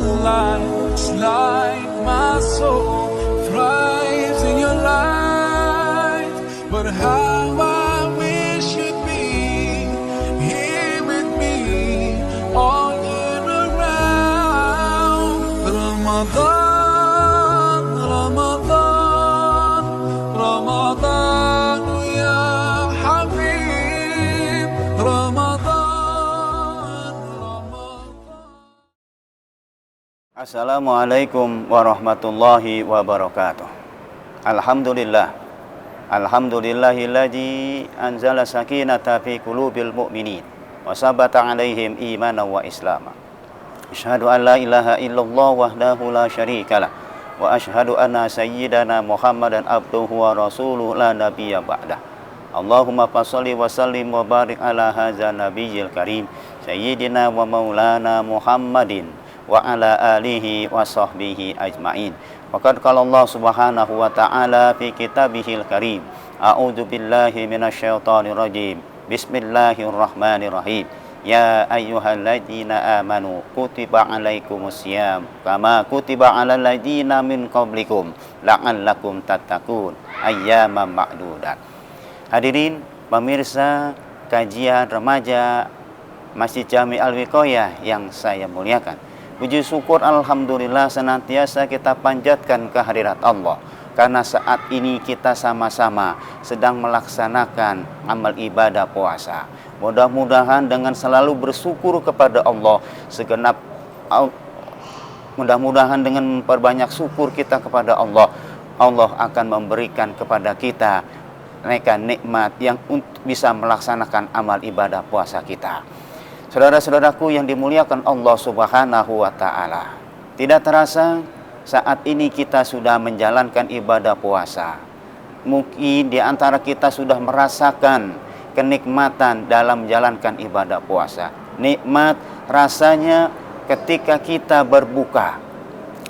light. It's like my soul thrives in your light. But how I wish you'd be here with me all year around. Ramadan, Ramadan, Ramadan ya Habib. Ramadan, Ramadan. Assalamualaikum warahmatullahi wabarakatuh. Alhamdulillah. Alhamdulillahilladzi anzala sakinata fi qulubil mu'minin wa sabata 'alaihim imanan wa islama. Asyhadu an la ilaha illallah wahdahu la syarikalah wa asyhadu anna sayyidana Muhammadan abduhu wa rasuluhu la nabiyya ba'dah. Allahumma fasholli wa sallim wa barik ala hadzal nabiyil karim sayyidina wa maulana Muhammadin wa ala alihi wa sahbihi ajma'in. Waqad qala Allah subhanahu wa ta'ala fi kitabihil karim, a'udzu billahi minasyaitonir rajim. Bismillahirrahmanirrahim. Ya ayyuhalladzina amanu kutiba alaikumusiyam kama kutiba alal ladzina min qablikum la'allakum tattaqun ayyaman ma'dudat. Hadirin pemirsa kajian remaja Masjid Jami Al-Wiqayah yang saya muliakan, puji syukur alhamdulillah senantiasa kita panjatkan kehadirat Allah, karena saat ini kita sama-sama sedang melaksanakan amal ibadah puasa. Mudah-mudahan dengan selalu bersyukur kepada Allah mudah-mudahan dengan memperbanyak syukur kita kepada Allah, Allah akan memberikan kepada kita nikmat yang untuk bisa melaksanakan amal ibadah puasa kita. Saudara-saudaraku yang dimuliakan Allah subhanahu wa ta'ala, tidak terasa saat ini kita sudah menjalankan ibadah puasa. Mungkin di antara kita sudah merasakan kenikmatan dalam menjalankan ibadah puasa. Nikmat rasanya ketika kita berbuka.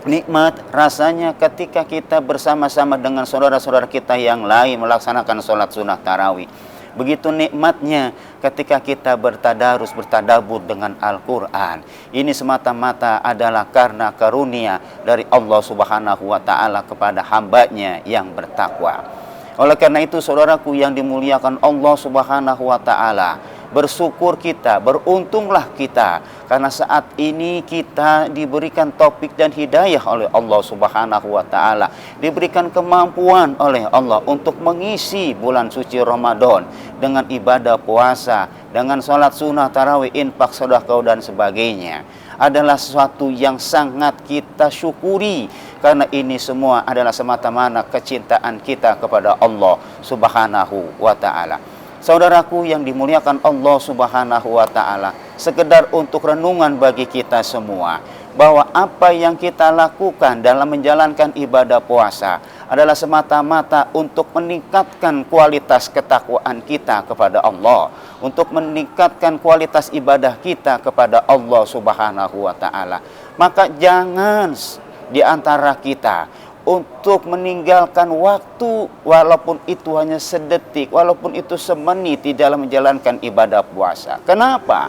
Nikmat rasanya ketika kita bersama-sama dengan saudara-saudara kita yang lain melaksanakan sholat sunnah tarawih. Begitu nikmatnya ketika kita bertadabur dengan Al-Quran. Ini semata-mata adalah karena karunia dari Allah subhanahu wa ta'ala kepada hambanya yang bertakwa. Oleh karena itu saudaraku yang dimuliakan Allah subhanahu wa ta'ala, bersyukur kita, beruntunglah kita, karena saat ini kita diberikan taufik dan hidayah oleh Allah subhanahu wa ta'ala, diberikan kemampuan oleh Allah untuk mengisi bulan suci Ramadan dengan ibadah puasa, dengan sholat sunnah tarawih, infak, sedekah dan sebagainya. Adalah sesuatu yang sangat kita syukuri, karena ini semua adalah semata-mata kecintaan kita kepada Allah subhanahu wa ta'ala. Saudaraku yang dimuliakan Allah subhanahu wa ta'ala, sekedar untuk renungan bagi kita semua, bahwa apa yang kita lakukan dalam menjalankan ibadah puasa adalah semata-mata untuk meningkatkan kualitas ketakwaan kita kepada Allah, untuk meningkatkan kualitas ibadah kita kepada Allah subhanahu wa ta'ala. Maka jangan di antara kita untuk meninggalkan waktu, walaupun itu hanya sedetik, walaupun itu semenit di dalam menjalankan ibadah puasa. Kenapa?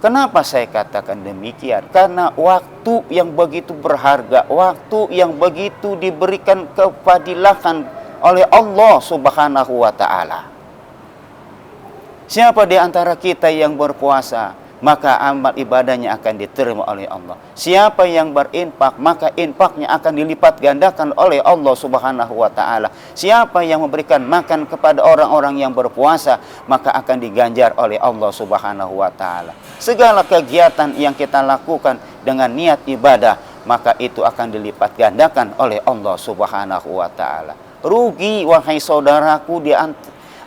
Kenapa saya katakan demikian? Karena waktu yang begitu berharga, waktu yang begitu diberikan kefadilahan oleh Allah subhanahu wa ta'ala. Siapa di antara kita yang berpuasa, maka amal ibadahnya akan diterima oleh Allah. Siapa yang berinfak, maka infaknya akan dilipat gandakan oleh Allah subhanahu wa ta'ala. Siapa yang memberikan makan kepada orang-orang yang berpuasa, maka akan diganjar oleh Allah subhanahu wa ta'ala. Segala kegiatan yang kita lakukan dengan niat ibadah, maka itu akan dilipat gandakan oleh Allah subhanahu wa ta'ala. Rugi wahai saudaraku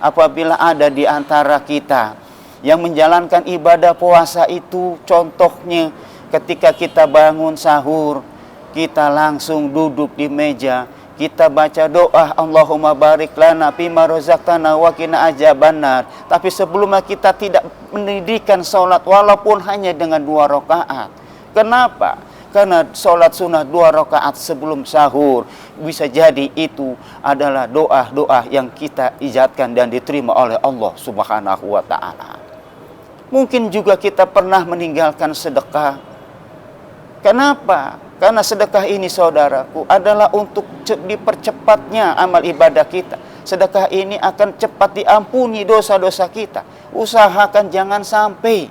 apabila ada di antara kita yang menjalankan ibadah puasa itu, contohnya ketika kita bangun sahur, kita langsung duduk di meja, kita baca doa Allahumma barik lana fima razaqtana wa qina adzabannar. Tapi sebelumnya kita tidak mendirikan sholat walaupun hanya dengan 2 rakaat. Kenapa? Karena sholat sunnah 2 rakaat sebelum sahur, bisa jadi itu adalah doa-doa yang kita ijabkan dan diterima oleh Allah subhanahu wa ta'ala. Mungkin juga kita pernah meninggalkan sedekah. Kenapa? Karena sedekah ini saudaraku adalah untuk dipercepatnya amal ibadah kita. Sedekah ini akan cepat diampuni dosa-dosa kita. Usahakan jangan sampai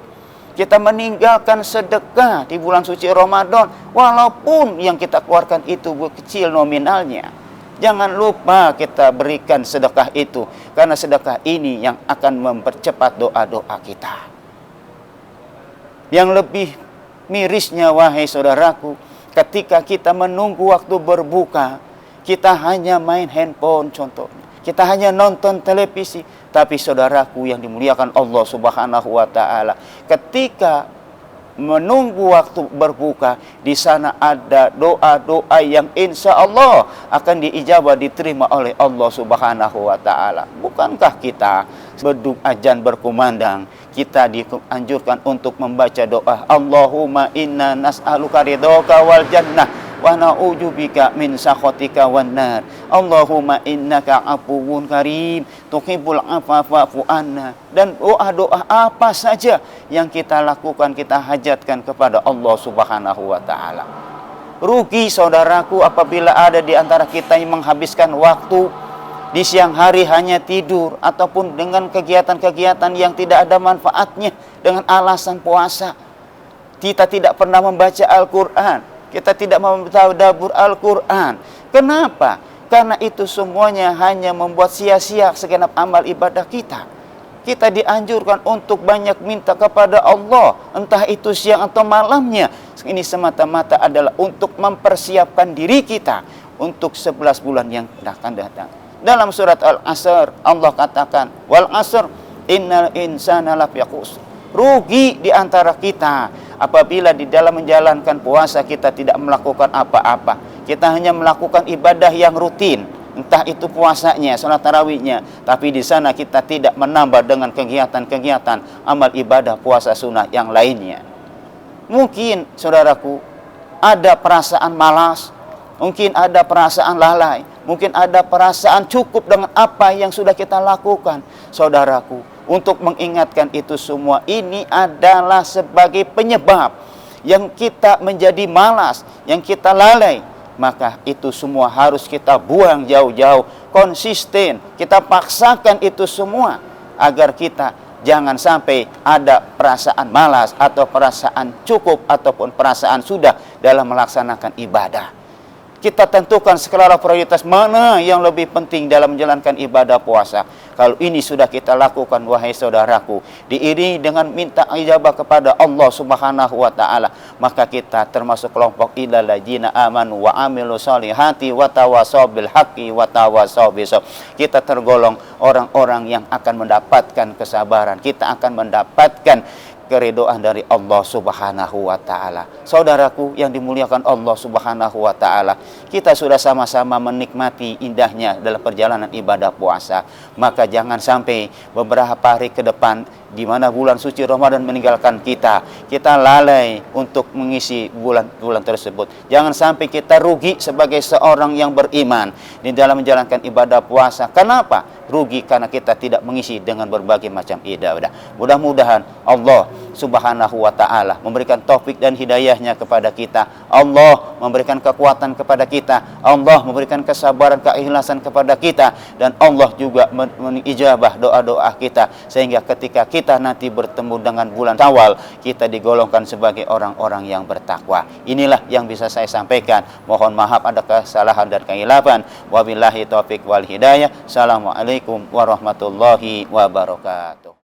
kita meninggalkan sedekah di bulan suci Ramadan, walaupun yang kita keluarkan itu kecil nominalnya. Jangan lupa kita berikan sedekah itu, karena sedekah ini yang akan mempercepat doa-doa kita. Yang lebih mirisnya, wahai saudaraku, ketika kita menunggu waktu berbuka, kita hanya main handphone contohnya. Kita hanya nonton televisi. Tapi saudaraku yang dimuliakan Allah Subhanahu wa Ta'ala, ketika menunggu waktu berbuka, di sana ada doa-doa yang insya Allah akan diijabah, diterima oleh Allah Subhanahu wa Ta'ala. Bukankah kita beduk ajan berkumandang, kita dianjurkan untuk membaca doa Allahumma inna nas'aluka ridhoka wal jannah wa na'udzubika min sakhatika wan nar. Allahumma innaka afuwun karim tuhibbul afwa fa'fu anna. Dan doa-doa apa saja yang kita lakukan, kita hajatkan kepada Allah Subhanahu wa Ta'ala. Rugi saudaraku apabila ada di antara kita yang menghabiskan waktu di siang hari hanya tidur, ataupun dengan kegiatan-kegiatan yang tidak ada manfaatnya dengan alasan puasa. Kita tidak pernah membaca Al-Quran, kita tidak mentadabbur Al-Quran. Kenapa? Karena itu semuanya hanya membuat sia-sia segenap amal ibadah kita. Kita dianjurkan untuk banyak minta kepada Allah, entah itu siang atau malamnya. Ini semata-mata adalah untuk mempersiapkan diri kita untuk 11 bulan yang akan datang. Dalam surat Al-Asr Allah katakan, wal asr innal insana lafi khusr. Rugi di antara kita apabila di dalam menjalankan puasa kita tidak melakukan apa-apa. Kita hanya melakukan ibadah yang rutin, entah itu puasanya, salat tarawihnya, tapi di sana kita tidak menambah dengan kegiatan-kegiatan amal ibadah puasa sunnah yang lainnya. Mungkin saudaraku ada perasaan malas, mungkin ada perasaan lalai, mungkin ada perasaan cukup dengan apa yang sudah kita lakukan. Saudaraku, untuk mengingatkan itu semua, ini adalah sebagai penyebab yang kita menjadi malas, yang kita lalai. Maka itu semua harus kita buang jauh-jauh, konsisten, kita paksakan itu semua, agar kita jangan sampai ada perasaan malas, atau perasaan cukup, ataupun perasaan sudah dalam melaksanakan ibadah. Kita tentukan skala prioritas mana yang lebih penting dalam menjalankan ibadah puasa. Kalau ini sudah kita lakukan, wahai saudaraku, diiringi dengan minta ijabah kepada Allah Subhanahu wa Ta'ala, maka kita termasuk kelompok illal ladzina amanu wa amilu sholihati wa tawasaw bil haqqi wa tawasaw bis sabr. Kita tergolong orang-orang yang akan mendapatkan kesabaran, kita akan mendapatkan keridhaan dari Allah Subhanahu wa Ta'ala. Saudaraku yang dimuliakan Allah Subhanahu wa Ta'ala, kita sudah sama-sama menikmati indahnya dalam perjalanan ibadah puasa. Maka jangan sampai beberapa hari ke depan, di mana bulan suci Ramadan meninggalkan kita lalai untuk mengisi bulan-bulan tersebut. Jangan sampai kita rugi sebagai seorang yang beriman di dalam menjalankan ibadah puasa. Kenapa? Rugi karena kita tidak mengisi dengan berbagai macam ibadah. Mudah-mudahan Allah Subhanahu wa Ta'ala memberikan taufik dan hidayahnya kepada kita. Allah memberikan kekuatan kepada kita. Allah memberikan kesabaran, keikhlasan kepada kita. Dan Allah juga mengijabah doa-doa kita, sehingga ketika kita nanti bertemu dengan bulan Syawal, kita digolongkan sebagai orang-orang yang bertakwa. Inilah yang bisa saya sampaikan. Mohon maaf ada kesalahan dan kehilafan. Wabillahi taufik wal hidayah. Assalamualaikum warahmatullahi wabarakatuh.